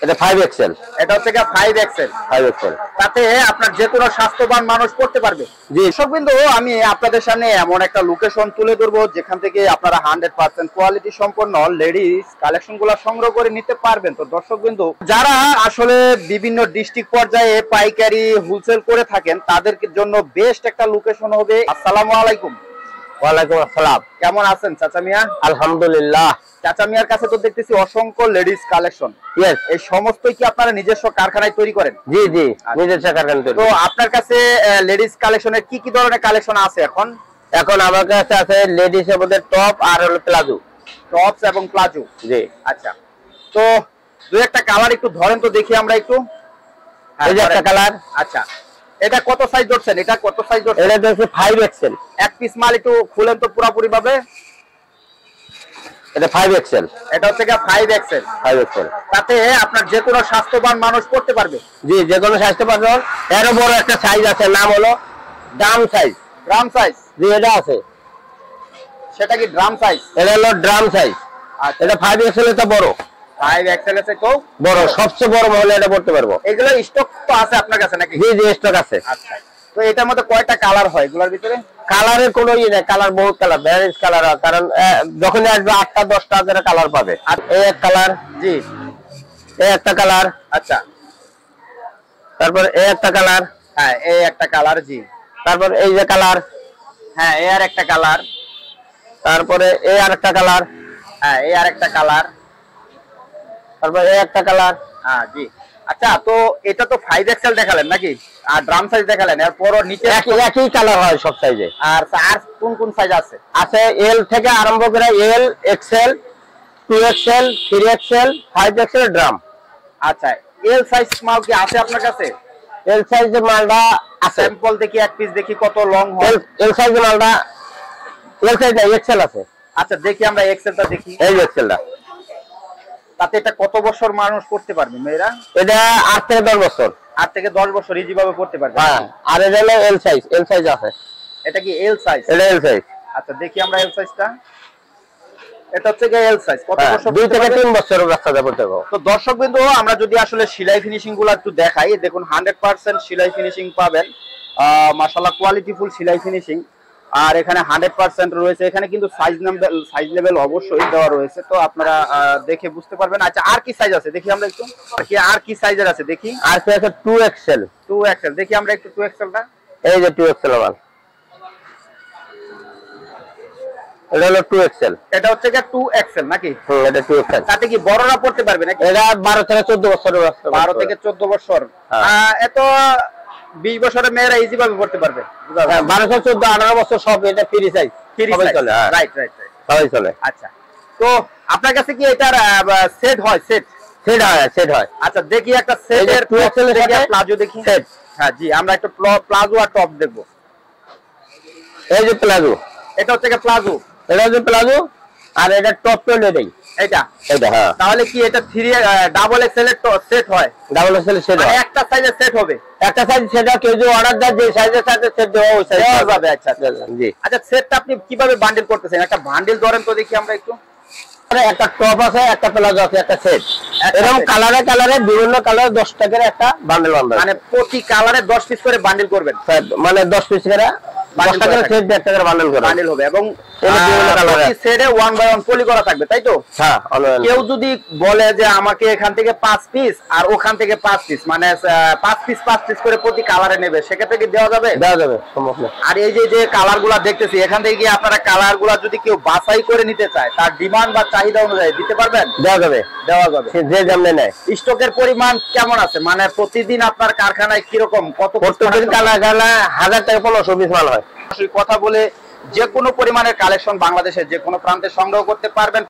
এটা 5XL। এটা হচ্ছে 5XL। 5XL তাতে আপনার যে কোনো স্বাস্থ্যবান মানুষ পড়তে পারবে। জি। দর্শকবৃন্দু, আমি আপনাদের সামনে এমন একটা লোকেশন তুলে ধরবো যেখান থেকে আপনারা 100% কোয়ালিটি সম্পন্ন লেডিস কালেকশনগুলো সংগ্রহ করে নিতে পারবেন। তো দর্শকবৃন্দু, যারা আসলে বিভিন্ন ডিস্ট্রিক্ট পর্যায়ে পাইকারি হোলসেল করে থাকেন তাদের জন্য বেস্ট একটা লোকেশন হবে। আসসালামু আলাইকুম। ওয়ালাইকুম আসসালাম। কেমন আছেন চাচা মিয়া? আলহামদুলিল্লাহ। চাচা মিয়ার কাছে তো দেখতেছি অসংখ্য লেডিস কালেকশন। ইয়েস। এই সমস্তই কি আপনারা নিজস্ব কারখানায় তৈরি করেন? জি জি, নিজস্ব কারখানায় তৈরি। তো আপনার কাছে লেডিস কালেকশনের কি কি ধরনের কালেকশন আছে এখন? এখন আমার কাছে আছে লেডিস এর মধ্যে টপ আর হলো প্লাজো। টপস এবং প্লাজো। জি। আচ্ছা, তো দুই একটা কালার একটু ধরেন তো দেখি আমরা একটু। এই যে একটা কালার। আচ্ছা, এটা কত সাইজ ধরছেন? এটা কত সাইজ ধরছেন? এটা হচ্ছে 5XL। এক পিস মাল একটু খুলেন তো পুরোপুরি ভাবে। এটা 5XL। এটা হচ্ছে 5XL। 5XL তাতে আপনার যে কোনো স্বাস্থ্যবান মানুষ পড়তে পারবে। জি, যে কোনো স্বাস্থ্য পারবেন। এর বড় একটা সাইজ আছে, নাম হলো ড্রাম সাইজ। Drum size? জি, এটা আছে। সেটা কি ড্রাম সাইজ? এটা হলো ড্রাম সাইজ। আচ্ছা, এটা 5XL এর তো বড়। 5XL এর তো বড়, সবচেয়ে বড় মহলে এটা পড়তে পারবো। এগুলো স্টক তো আছে আপনার কাছে নাকি? জি জি, স্টক আছে। আচ্ছা, তো এটার মধ্যে কয়টা কালার হয় এগুলোর ভিতরে? কালারের কোনো ইয়ে নেই, কালার বহুত কালার, ভ্যারিস কালার। কারণ যখন আসবে 8টা 10টা কালার পাবে। আর এই এক কালার। জি। এই একটা কালার। আচ্ছা, তারপর এই একটা কালার। হ্যাঁ, এই একটা কালার। জি। তারপর এই যে কালার। হ্যাঁ, এই আর একটা কালার। তারপরে এই আর একটা কালার। হ্যাঁ, এই আর একটা কালার। তারপর এই একটা কালার। হ্যাঁ, জি। আচ্ছা, তো এটা তো 5XL দেখালেন নাকি? আর ড্রাম সাইজ দেখালেন, এরপর নিচে একই কালার হয় সব সাইজে। আর আর কোন কোন সাইজ আছে? আছে এল থেকে আরম্ভ করে এল, Excel, 2XL, 3XL, 5XL drum. আচ্ছা, এল সাইজ মাল কি আছে আপনার কাছে? এল সাইজের মালটা আছে। স্যাম্পল দেখি, এক পিস দেখি কত লং হয়। এল সাইজের মালটা, এল সাইজ না, এক্সেল আছে। আচ্ছা, দেখি আমরা এক্সেলটা দেখি। এই এক্সেলটা। তাতে এটা কত বছর মানুষ করতে পারবে মেয়েরা? এটা 8 থেকে 10 বছর। 8 থেকে 10 বছর ইজি ভাবে করতে পারবে। হ্যাঁ, আর এটা হলো এল সাইজ। এল সাইজ আছে। এটা কি এল সাইজ? এটা এল সাইজ। আচ্ছা, দেখি আমরা এল সাইজটা। এটা হচ্ছে এল সাইজ। কত বছর? 2 থেকে 3 বছরের বাচ্চাদের করতে পারবে। তো দর্শকবৃন্দ, আমরা যদি আসলে সেলাই ফিনিশিং গুলো একটু দেখাই, দেখুন 100% সেলাই ফিনিশিং পাবেন। মাশাআল্লাহ, কোয়ালিটিফুল সেলাই ফিনিশিং। আর এখানে 100% রয়েছে। এখানে কিন্তু সাইজ লেভেল অবশ্যই দেওয়া রয়েছে, তো আপনারা দেখে বুঝতে পারবেন। আচ্ছা, আর কি সাইজ আছে দেখি আমরা একটু। আর কি সাইজের আছে দেখি। আর কি আছে? 2XL। 2XL দেখি আমরা একটু 2XLটা। এই যে 2XL মাল। এটা হলো 2XL। এটা হচ্ছে 2XL নাকি? এটা 2XL। তাতে কি বড়রা পড়তে পারবে নাকি? এটা 12 থেকে 14 বছরের বাচ্চা। 12 থেকে 14 বছর। এত 20 বছরের মেয়েরা ইজি ভাবে পড়তে পারবে। 12 থেকে 14, 18 বছর সব এটা ফ্রি সাইজ। সবাই চলে। রাইট রাইট রাইট, সবাই চলে। আচ্ছা, তো আপনার কাছে কি এটার সেট হয়? সেট হয়। আচ্ছা, দেখি একটা সেটের 2XL এর সাথে প্লাজো দেখি। সেট। হ্যাঁ জি, আমরা একটা প্লাজো আর টপ দেখব। এই যে প্লাজো। এটা হচ্ছে প্লাজো। এটা হচ্ছে প্লাজো, আর এটা টপ তো নেই। এটা হ্যাঁ। তাহলে কি এটা ডাবল এক্সেল এর সেট হয়? ডাবল এক্সেল সেট হয়। একটা সাইজের সেট হবে। একটা সাইজ সেটা কেউ যদি অর্ডার দেয়, যে সাইজের সাথে সেট দেওয়া ওই সাইজ দেওয়া যাবে। আচ্ছা জি। আচ্ছা, সেটটা আপনি কিভাবে বান্ডেল করতেছেন? একটা বান্ডেল ধরেন তো দেখি আমরা একটু। একটা টপ আছে, একটা প্লাজো আছে, একটা সেট। এরকম কালারে বিভিন্ন কালারে 10 টাকার একটা বান্ডেল বানাবেন। মানে প্রতি কালারে 10 পিস করে বান্ডেল করবেন? মানে 10 পিস করে 10 টাকার সেট 1 টাকার বান্ডেল হবে। এবং প্রতি সেটে 1 বাই 1 পলি করা থাকবে, তাই তো? হ্যাঁ। কেউ যদি বলে যে আমাকে এখান থেকে 5 পিস আর ওখান থেকে 5 পিস, মানে 5 পিস করে প্রতি কালারে নেবে, সেক্ষেত্রে কি দেওয়া যাবে? দেওয়া যাবে, সম্ভব না। আর এই যে কালারগুলো দেখতেছি, এখান থেকে কি আপনারা কালারগুলো যদি কেউ বাছাই করে নিতে চায়, তার ডিমান্ড বা চাহিদা অনুযায়ী দিতে পারবেন? দেওয়া যাবে। যে যেমন নেয়। স্টকের পরিমাণ কেমন আছে? মানে প্রতিদিন আপনার কারখানায় কিরকম, কত প্রতিদিন কারখানা 1000 থেকে 1500 পিস মাল হয়। কথা বলে যে কোনো পরিমাণের কালেকশন বাংলাদেশের যে কোনো প্রান্তে সংগ্রহ করতে পারবেন।